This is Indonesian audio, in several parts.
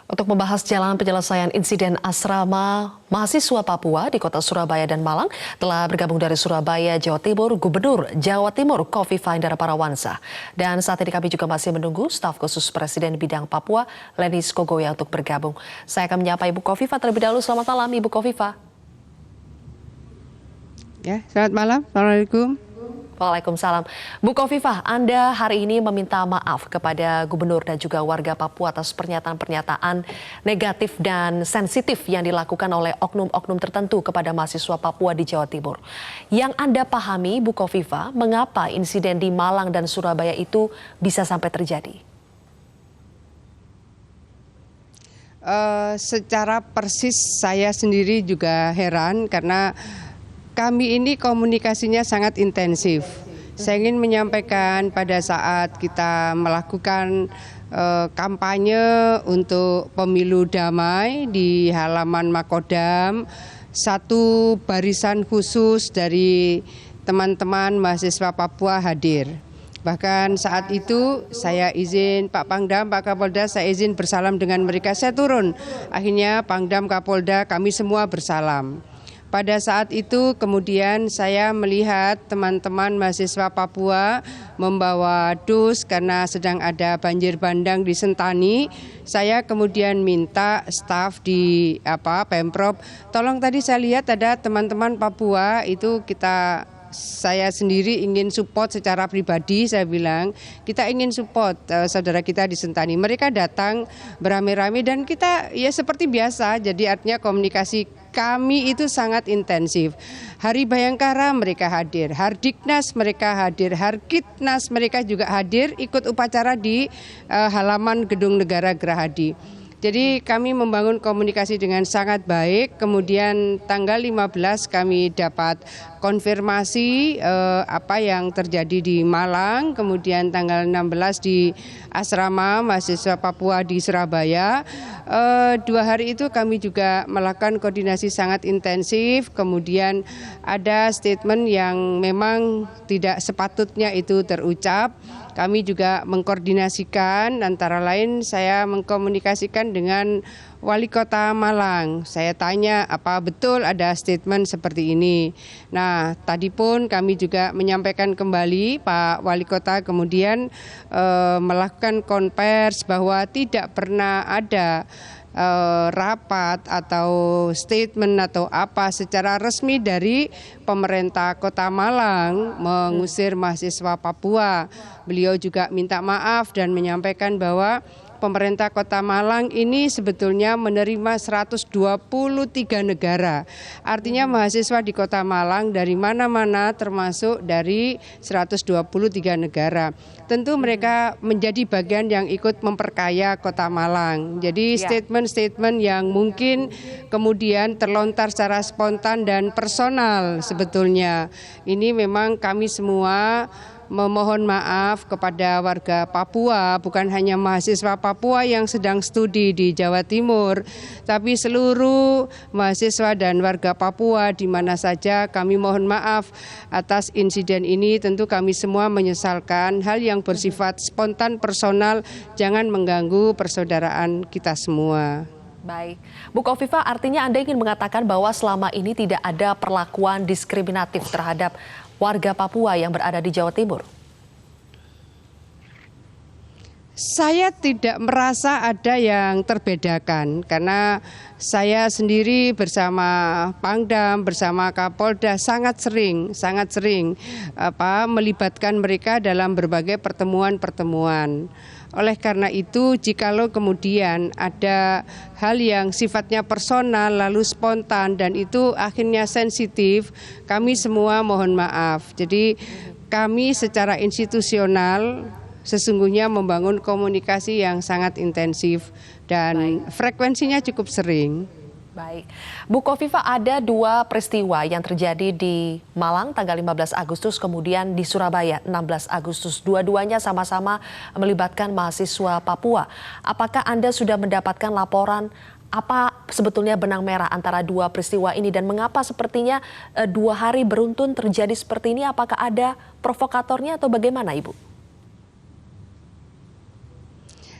Untuk membahas jalan penyelesaian insiden asrama mahasiswa Papua di kota Surabaya dan Malang, telah bergabung dari Surabaya, Jawa Timur, Gubernur Jawa Timur Kofifa Indar Parawansa. Dan saat ini kami juga masih menunggu staf khusus Presiden bidang Papua, Lenis Kogoya, untuk bergabung. Saya akan menyapa Ibu Kofifa terlebih dahulu. Selamat malam, Ibu Kofifa. Ya, selamat malam. Assalamualaikum. Waalaikumsalam. Bu Kofifa, Anda hari ini meminta maaf kepada Gubernur dan juga warga Papua atas pernyataan-pernyataan negatif dan sensitif yang dilakukan oleh oknum-oknum tertentu kepada mahasiswa Papua di Jawa Timur. Yang Anda pahami, Bu Kofifa, mengapa insiden di Malang dan Surabaya itu bisa sampai terjadi? Secara persis saya sendiri juga heran karena kami ini komunikasinya sangat intensif. Saya ingin menyampaikan pada saat kita melakukan kampanye untuk pemilu damai di halaman Makodam, satu barisan khusus dari teman-teman mahasiswa Papua hadir. Bahkan saat itu saya izin Pak Pangdam, Pak Kapolda, saya izin bersalam dengan mereka. Saya turun. Akhirnya Pangdam, Kapolda, kami semua bersalam. Pada saat itu kemudian saya melihat teman-teman mahasiswa Papua membawa dus karena sedang ada banjir bandang di Sentani. Saya kemudian minta staf di Pemprov, tolong, tadi saya lihat ada teman-teman Papua itu saya sendiri ingin support secara pribadi. Saya bilang kita ingin support saudara kita di Sentani. Mereka datang beramai-ramai dan kita ya seperti biasa. Jadi artinya komunikasi kami itu sangat intensif. Hari Bayangkara mereka hadir, Hardiknas mereka hadir, Harkitnas mereka juga hadir ikut upacara di halaman Gedung Negara Gerahadi. Jadi kami membangun komunikasi dengan sangat baik. Kemudian tanggal 15 kami dapat konfirmasi apa yang terjadi di Malang. Kemudian tanggal 16 di asrama mahasiswa Papua di Surabaya. 2 hari itu kami juga melakukan koordinasi sangat intensif. Kemudian ada statement yang memang tidak sepatutnya itu terucap. Kami juga mengkoordinasikan, antara lain saya mengkomunikasikan dengan Wali Kota Malang. Saya tanya apa betul ada statement seperti ini. Nah, tadi pun kami juga menyampaikan kembali, Pak Wali Kota kemudian melakukan konvers bahwa tidak pernah ada rapat atau statement atau apa secara resmi dari pemerintah Kota Malang mengusir mahasiswa Papua. Beliau juga minta maaf dan menyampaikan bahwa pemerintah Kota Malang ini sebetulnya menerima 123 negara. Artinya mahasiswa di Kota Malang dari mana-mana termasuk dari 123 negara. Tentu mereka menjadi bagian yang ikut memperkaya Kota Malang. Jadi statement-statement yang mungkin kemudian terlontar secara spontan dan personal sebetulnya. Ini memang kami semua memohon maaf kepada warga Papua, bukan hanya mahasiswa Papua yang sedang studi di Jawa Timur, tapi seluruh mahasiswa dan warga Papua di mana saja. Kami mohon maaf atas insiden ini. Tentu kami semua menyesalkan hal yang bersifat spontan personal, jangan mengganggu persaudaraan kita semua. Baik, Bu Kofifa, artinya Anda ingin mengatakan bahwa selama ini tidak ada perlakuan diskriminatif terhadap warga Papua yang berada di Jawa Timur? Saya tidak merasa ada yang terbedakan karena saya sendiri bersama Pangdam, bersama Kapolda sangat sering melibatkan mereka dalam berbagai pertemuan-pertemuan. Oleh karena itu, jikalau kemudian ada hal yang sifatnya personal lalu spontan dan itu akhirnya sensitif, kami semua mohon maaf. Jadi kami secara institusional sesungguhnya membangun komunikasi yang sangat intensif dan frekuensinya cukup sering. Baik, Bu Kofifa, ada 2 peristiwa yang terjadi di Malang tanggal 15 Agustus, kemudian di Surabaya 16 Agustus. Dua-duanya sama-sama melibatkan mahasiswa Papua. Apakah Anda sudah mendapatkan laporan apa sebetulnya benang merah antara 2 peristiwa ini dan mengapa sepertinya 2 hari beruntun terjadi seperti ini? Apakah ada provokatornya atau bagaimana, Ibu?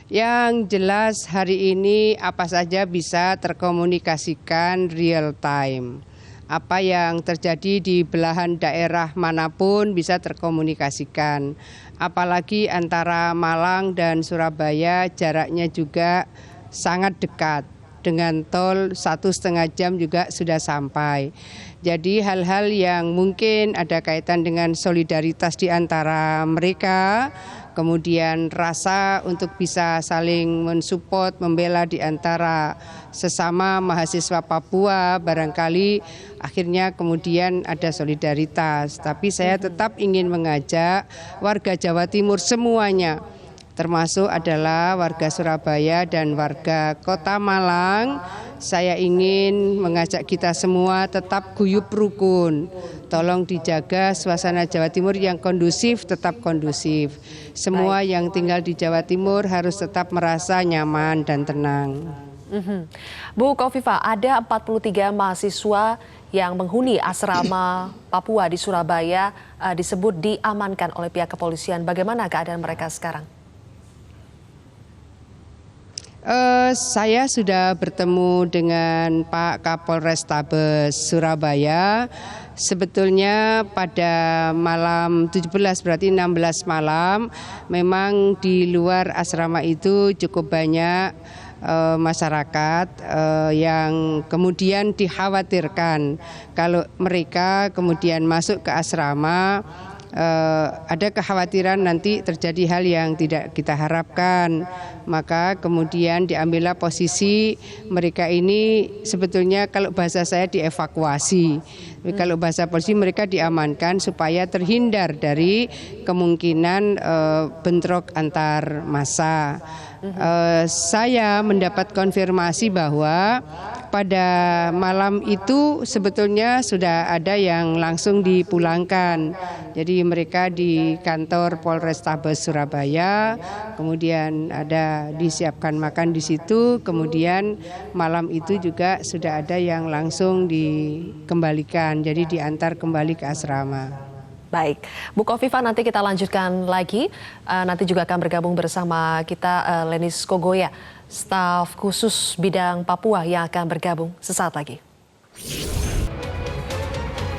Yang jelas hari ini apa saja bisa terkomunikasikan real time. Apa yang terjadi di belahan daerah manapun bisa terkomunikasikan. Apalagi antara Malang dan Surabaya jaraknya juga sangat dekat. Dengan tol 1,5 jam juga sudah sampai. Jadi hal-hal yang mungkin ada kaitan dengan solidaritas di antara mereka, kemudian rasa untuk bisa saling mensupport, membela di antara sesama mahasiswa Papua, barangkali akhirnya kemudian ada solidaritas. Tapi saya tetap ingin mengajak warga Jawa Timur semuanya, termasuk adalah warga Surabaya dan warga Kota Malang. Saya ingin mengajak kita semua tetap guyup rukun. Tolong dijaga suasana Jawa Timur yang kondusif, tetap kondusif. Semua yang tinggal di Jawa Timur harus tetap merasa nyaman dan tenang. Bu Kofifa, ada 43 mahasiswa yang menghuni asrama Papua di Surabaya disebut diamankan oleh pihak kepolisian. Bagaimana keadaan mereka sekarang? Saya sudah bertemu dengan Pak Kapolrestabes Surabaya. Sebetulnya pada malam 17 berarti 16 malam memang di luar asrama itu cukup banyak masyarakat yang kemudian dikhawatirkan kalau mereka kemudian masuk ke asrama. Ada kekhawatiran nanti terjadi hal yang tidak kita harapkan, maka kemudian diambillah posisi mereka ini sebetulnya kalau bahasa saya dievakuasi, kalau bahasa polisi mereka diamankan supaya terhindar dari kemungkinan bentrok antar massa. Saya mendapat konfirmasi bahwa pada malam itu sebetulnya sudah ada yang langsung dipulangkan. Jadi mereka di kantor Polrestabes Surabaya, kemudian ada disiapkan makan di situ, kemudian malam itu juga sudah ada yang langsung dikembalikan, jadi diantar kembali ke asrama. Baik, Bu Kofifa, nanti kita lanjutkan lagi. Nanti juga akan bergabung bersama kita Lenis Kogoya, staf khusus bidang Papua yang akan bergabung sesaat lagi.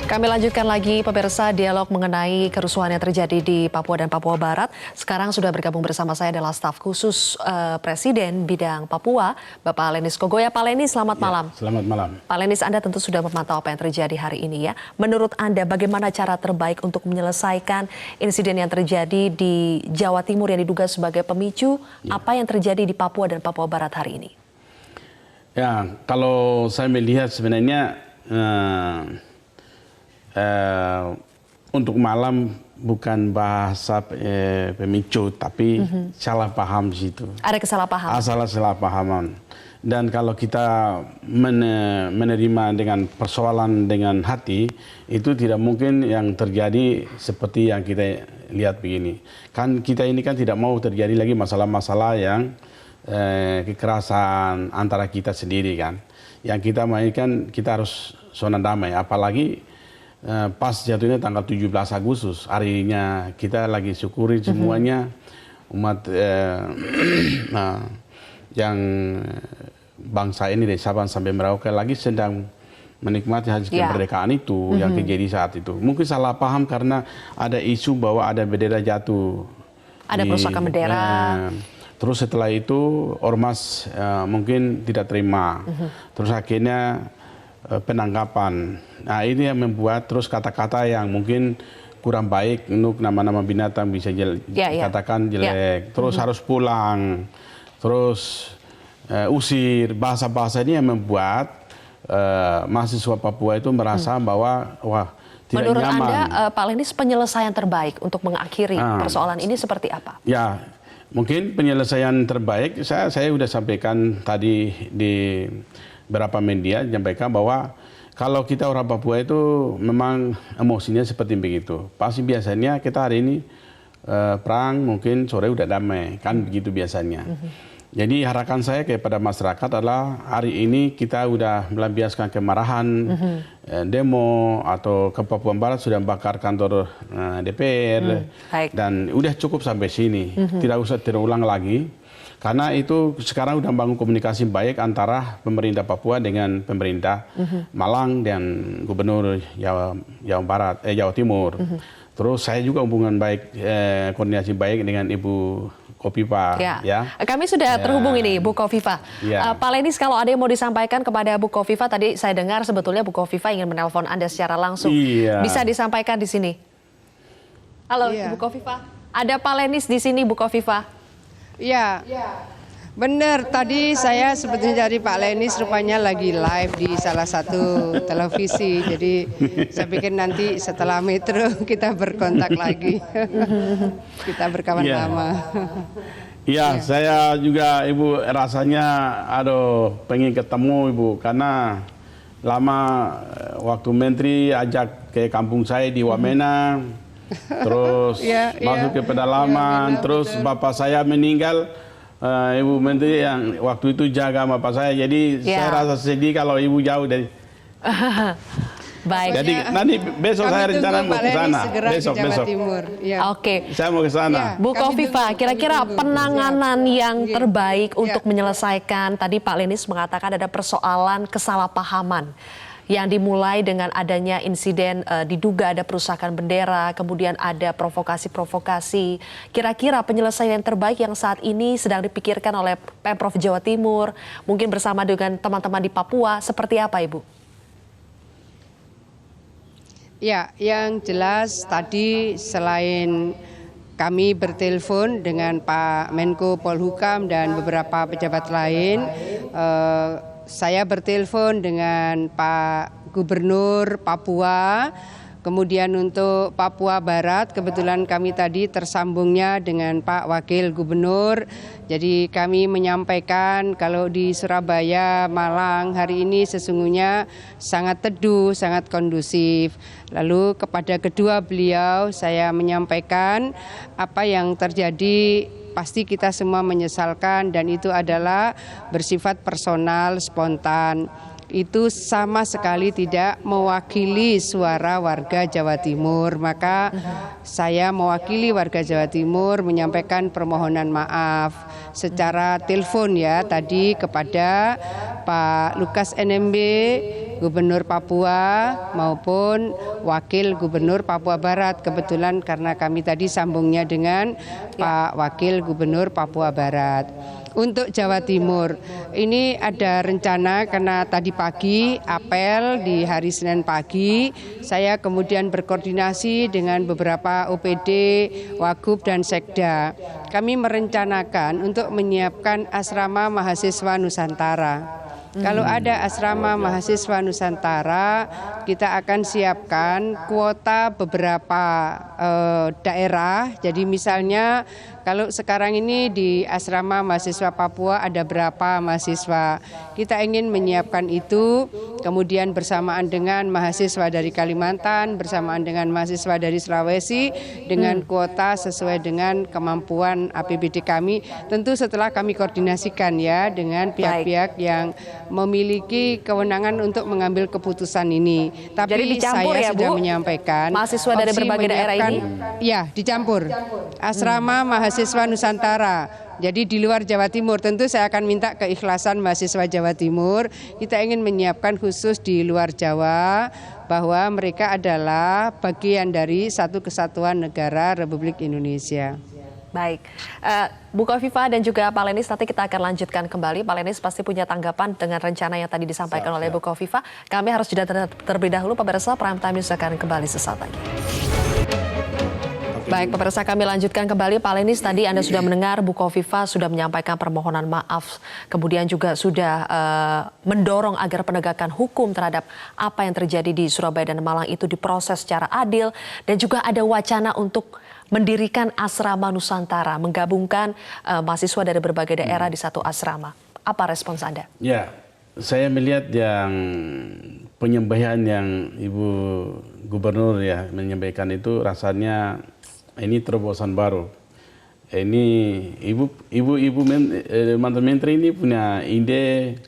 Kami lanjutkan lagi pemirsa dialog mengenai kerusuhan yang terjadi di Papua dan Papua Barat. Sekarang sudah bergabung bersama saya adalah staf khusus Presiden bidang Papua, Bapak Lenis Kogoya. Pak Lenis, selamat malam. Selamat malam. Pak Lenis, Anda tentu sudah memantau apa yang terjadi hari ini ya. Menurut Anda bagaimana cara terbaik untuk menyelesaikan insiden yang terjadi di Jawa Timur yang diduga sebagai pemicu apa yang terjadi di Papua dan Papua Barat hari ini? Ya, kalau saya melihat sebenarnya untuk malam bukan bahasa pemicu, tapi salah paham di situ. Ada kesalahpahaman. Salah-pahaman. Dan kalau kita menerima dengan persoalan dengan hati, itu tidak mungkin yang terjadi seperti yang kita lihat begini. Kan kita ini kan tidak mau terjadi lagi masalah-masalah yang kekerasan antara kita sendiri kan. Yang kita mainkan, kita harus zona damai, apalagi pas jatuhnya tanggal 17 Agustus, harinya kita lagi syukuri semuanya umat yang bangsa ini dari Sabang sampai Merauke lagi sedang menikmati hari kemerdekaan itu yang terjadi saat itu. Mungkin salah paham karena ada isu bahwa ada bendera jatuh. Ada perusakan bendera. Terus setelah itu ormas mungkin tidak terima. Terus akhirnya penangkapan. Nah ini yang membuat terus kata-kata yang mungkin kurang baik untuk nama-nama binatang bisa dikatakan jelek. Terus harus pulang, terus usir. Bahasa-bahasa ini yang membuat mahasiswa Papua itu merasa bahwa wah tidak menurut nyaman. Anda, Pak Lenis, penyelesaian terbaik untuk mengakhiri persoalan ini seperti apa? Ya, mungkin penyelesaian terbaik saya sudah sampaikan tadi di beberapa media, menyampaikan bahwa kalau kita orang Papua itu memang emosinya seperti begitu. Pasti biasanya kita hari ini perang, mungkin sore udah damai, kan begitu biasanya. Jadi harapan saya kepada masyarakat adalah hari ini kita udah melampiaskan kemarahan, demo atau ke Papua Barat sudah bakar kantor DPR, dan udah cukup sampai sini, tidak usah terulang lagi. Karena itu sekarang sudah bangun komunikasi baik antara pemerintah Papua dengan pemerintah Malang dan Gubernur Jawa Timur. Terus saya juga hubungan baik, koordinasi baik dengan Ibu Kofifa. Ya. Kami sudah terhubung ini, Bu Kofifa. Pak Lenis, kalau ada yang mau disampaikan kepada Bu Kofifa, tadi saya dengar sebetulnya Bu Kofifa ingin menelpon Anda secara langsung. Bisa disampaikan di sini. Halo, Bu Kofifa. Ada Pak Lenis di sini, Bu Kofifa. Iya. Benar, tadi saya sebetulnya dari Pak Lenis rupanya lagi live di salah satu televisi. Jadi saya pikir nanti setelah Metro kita berkontak lagi. Kita berkawan lama. Iya, saya juga Ibu rasanya pengen ketemu Ibu karena lama waktu Menteri ajak ke kampung saya di Wamena. Terus masuk ke pedalaman, terus Bapak saya meninggal. Ibu Menteri yang waktu itu jaga bapak saya, jadi saya rasa sedih kalau Ibu jauh dari. Baik. Jadi nanti besok saya rencana mau ke sana. Besok. Oke. Saya mau ke sana. Bu Kofifa, kira-kira penanganan yang terbaik untuk menyelesaikan, tadi Pak Lenis mengatakan ada persoalan kesalahpahaman yang dimulai dengan adanya insiden diduga ada perusakan bendera, kemudian ada provokasi-provokasi. Kira-kira penyelesaian yang terbaik yang saat ini sedang dipikirkan oleh Pemprov Jawa Timur, mungkin bersama dengan teman-teman di Papua, seperti apa Ibu? Ya, yang jelas tadi selain kami bertelepon dengan Pak Menko Polhukam dan beberapa pejabat lain, saya bertelepon dengan Pak Gubernur Papua, kemudian untuk Papua Barat kebetulan kami tadi tersambungnya dengan Pak Wakil Gubernur. Jadi kami menyampaikan kalau di Surabaya, Malang hari ini sesungguhnya sangat teduh, sangat kondusif. Lalu kepada kedua beliau saya menyampaikan apa yang terjadi pasti kita semua menyesalkan dan itu adalah bersifat personal, spontan. Itu sama sekali tidak mewakili suara warga Jawa Timur. Maka saya mewakili warga Jawa Timur menyampaikan permohonan maaf secara telepon tadi kepada Pak Lukas NMB, Gubernur Papua maupun Wakil Gubernur Papua Barat. Kebetulan karena kami tadi sambungnya dengan Pak Wakil Gubernur Papua Barat. Untuk Jawa Timur, ini ada rencana karena tadi pagi apel di hari Senin pagi, saya kemudian berkoordinasi dengan beberapa OPD, Wagub dan Sekda. Kami merencanakan untuk menyiapkan asrama mahasiswa Nusantara. Kalau ada asrama mahasiswa Nusantara, kita akan siapkan kuota beberapa daerah. Jadi misalnya kalau sekarang ini di asrama mahasiswa Papua ada berapa mahasiswa. Kita ingin menyiapkan itu, kemudian bersamaan dengan mahasiswa dari Kalimantan, bersamaan dengan mahasiswa dari Sulawesi, dengan kuota sesuai dengan kemampuan APBD kami. Tentu setelah kami koordinasikan dengan pihak-pihak yang memiliki kewenangan untuk mengambil keputusan ini. Tapi jadi dicampur saya sudah Bu? Menyampaikan mahasiswa dari berbagai daerah ini? Ya, dicampur. Asrama mahasiswa Nusantara. Jadi di luar Jawa Timur tentu saya akan minta keikhlasan mahasiswa Jawa Timur. Kita ingin menyiapkan khusus di luar Jawa bahwa mereka adalah bagian dari satu kesatuan negara Republik Indonesia. Baik, Bu Kofifa dan juga Pak Lenis, nanti kita akan lanjutkan kembali. Pak Lenis pasti punya tanggapan dengan rencana yang tadi disampaikan oleh Bu Kofifa. Kami harus jeda terlebih dahulu, pemirsa. Prime Time News akan kembali sesaat lagi. Baik, pemirsa, kami lanjutkan kembali. Pak Lenis, tadi Anda sudah mendengar Bu Kofifa sudah menyampaikan permohonan maaf, kemudian juga sudah mendorong agar penegakan hukum terhadap apa yang terjadi di Surabaya dan Malang itu diproses secara adil, dan juga ada wacana untuk mendirikan asrama Nusantara, menggabungkan mahasiswa dari berbagai daerah di satu asrama. Apa respons Anda? Ya, saya melihat yang penyampaian yang Ibu Gubernur menyampaikan itu rasanya ini terobosan baru. Ini ibu mantan menteri ini punya ide,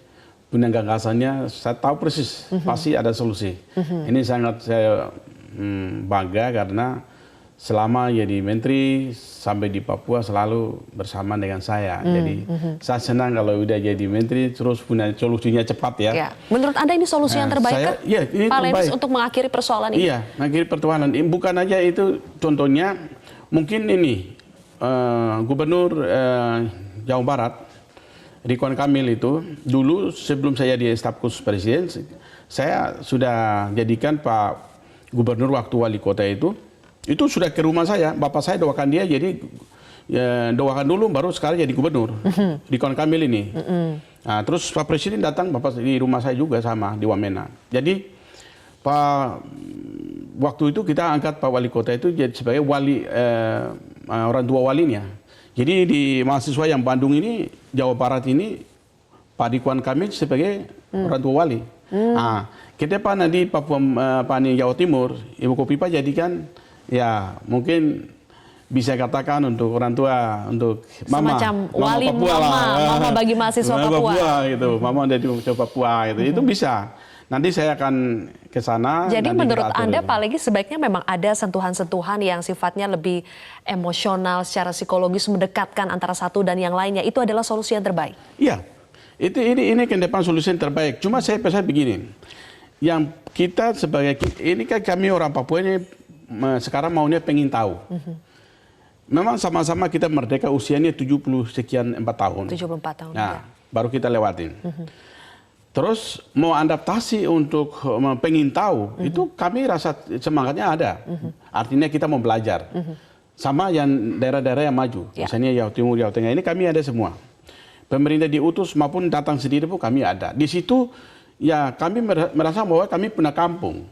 punya gagasannya. Saya tahu persis pasti ada solusi. Ini sangat saya bangga karena selama jadi menteri sampai di Papua selalu bersama dengan saya. Jadi saya senang kalau udah jadi menteri terus punya solusinya cepat ya. Ya. Menurut Anda ini solusi yang terbaik Saya, kah? ya, ini Pak Lenis terbaik. untuk mengakhiri persoalan ini? Iya, mengakhiri persoalan. Bukan aja itu, contohnya mungkin ini Gubernur Jawa Barat Ridwan Kamil itu dulu sebelum saya di staf khusus presiden, saya sudah jadikan Pak Gubernur waktu wali kota itu sudah ke rumah saya, bapak saya doakan dia, jadi ya, doakan dulu baru sekali jadi gubernur. Ridwan Kamil ini. Nah, terus Pak Presiden datang, bapak di rumah saya juga sama di Wamena. Jadi waktu itu kita angkat Pak Wali Kota itu jadi sebagai wali orang tua walinya. Jadi di mahasiswa yang Bandung ini, Jawa Barat ini, Pak Ridwan Kamil sebagai orang tua wali. Nah, ke depan nanti Papua, Jawa Timur, Ibu Kofifa jadikan ya mungkin bisa katakan untuk orang tua, untuk mama, semacam wali Papua mama bagi mahasiswa Papua. Gitu, mama dari Papua gitu, itu bisa. Nanti saya akan ke sana. Jadi menurut Anda itu. Pak Lenis sebaiknya memang ada sentuhan-sentuhan yang sifatnya lebih emosional, secara psikologis mendekatkan antara satu dan yang lainnya. Itu adalah solusi yang terbaik. Iya, ini ke depan solusi yang terbaik. Cuma saya pesan begini, yang kita sebagai ini kan kami orang Papua ini sekarang maunya pengen tahu. Memang sama-sama kita merdeka usianya 70 sekian 4 tahun. 74 tahun. Nah, Ya. baru kita lewatin. Terus mau adaptasi untuk pengen tahu, itu kami rasa semangatnya ada. Artinya kita mau belajar. Sama yang daerah-daerah yang maju. Ya. Misalnya Jawa Timur, Jawa Tengah, ini kami ada semua. Pemerintah diutus maupun datang sendiri pun kami ada. Di situ ya kami merasa bahwa kami punya kampung.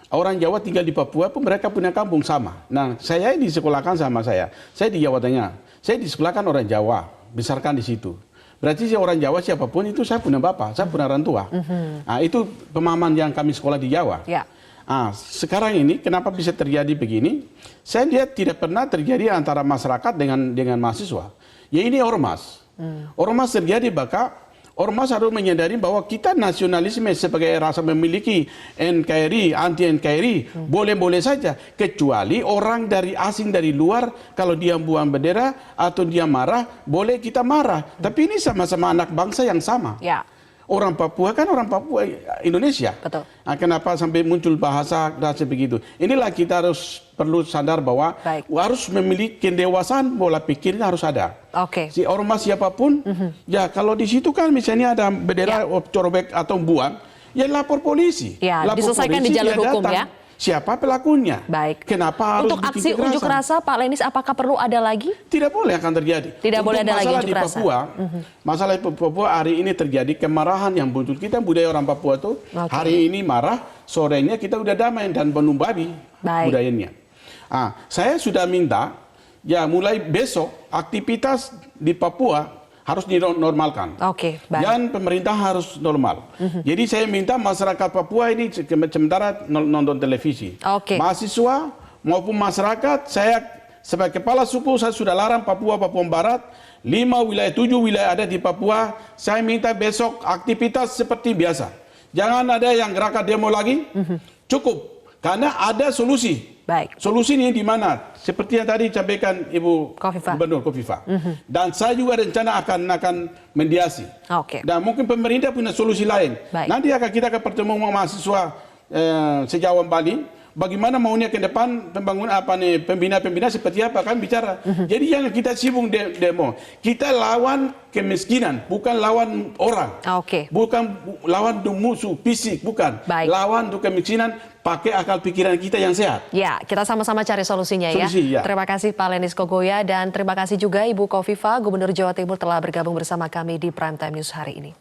Orang Jawa tinggal di Papua pun mereka punya kampung sama. Nah, saya disekolahkan sama saya. Saya di Jawa Tengah. Saya disekolahkan orang Jawa, besarkan di situ. Berarti saya orang Jawa siapapun itu saya punya bapak, saya punya orang tua. Nah, itu pemahaman yang kami sekolah di Jawa. Ya. Nah, sekarang ini kenapa bisa terjadi begini? Saya lihat tidak pernah terjadi antara masyarakat dengan mahasiswa. Ya ini ormas. Ormas terjadi maka ormas harus menyadari bahwa kita nasionalisme sebagai rasa memiliki NKRI, anti NKRI, boleh-boleh saja. Kecuali orang dari asing dari luar, kalau dia buang bendera atau dia marah, boleh kita marah. Tapi ini sama-sama anak bangsa yang sama. Ya. Orang Papua kan orang Papua Indonesia. Betul. Nah, kenapa sampai muncul bahasa begitu? Inilah kita harus perlu sadar bahwa Baik. harus memiliki kedewasaan, pola pikirnya harus ada. Oke. Si ormas siapapun, ya kalau di situ kan misalnya ada bendera Ya. corobek atau buang, ya lapor polisi. Ya, Lapor diselesaikan di polisi, jalur dia hukum datang. ya. Siapa pelakunya? Baik. Kenapa harus Untuk bikin aksi unjuk kekerasan? rasa, Pak Lenis, apakah perlu ada lagi? Tidak boleh akan terjadi. Tidak boleh ada lagi masalah unjuk di rasa. Papua, masalah di Papua hari ini terjadi kemarahan yang muncul. Kita budaya orang Papua tuh Oke. hari ini marah, sorenya kita udah damai dan penuh babi Baik. budayanya. Saya sudah minta ya mulai besok aktivitas di Papua harus dinormalkan. Oke, baik. Dan pemerintah harus normal. Jadi saya minta masyarakat Papua ini sementara nonton televisi. Oke. Mahasiswa maupun masyarakat, saya sebagai kepala suku saya sudah larang Papua Barat, 5 wilayah, 7 wilayah ada di Papua. Saya minta besok aktivitas seperti biasa. Jangan ada yang gerakan demo lagi. Cukup. Karena ada solusi. Baik. Solusinya di mana? Seperti yang tadi disampaikan Ibu Kofifa. Gubernur Kofifa. Dan saya juga rencana akan mediasi. Oke. Dan mungkin pemerintah punya solusi lain. Baik. Nanti akan kita akan pertemuan mahasiswa sejauh Bali. Bagaimana maunya ke depan pembangunan pembina-pembina seperti apa kan bicara. Jadi jangan kita sibuk demo. Kita lawan kemiskinan, bukan lawan orang. Oke. Bukan lawan musuh fisik, bukan. Baik. Lawan untuk kemiskinan pakai akal pikiran kita yang sehat. Ya, kita sama-sama cari solusinya Solusi, ya. Terima kasih Pak Lenis Kogoya dan terima kasih juga Ibu Kofifa, Gubernur Jawa Timur telah bergabung bersama kami di Prime Time News hari ini.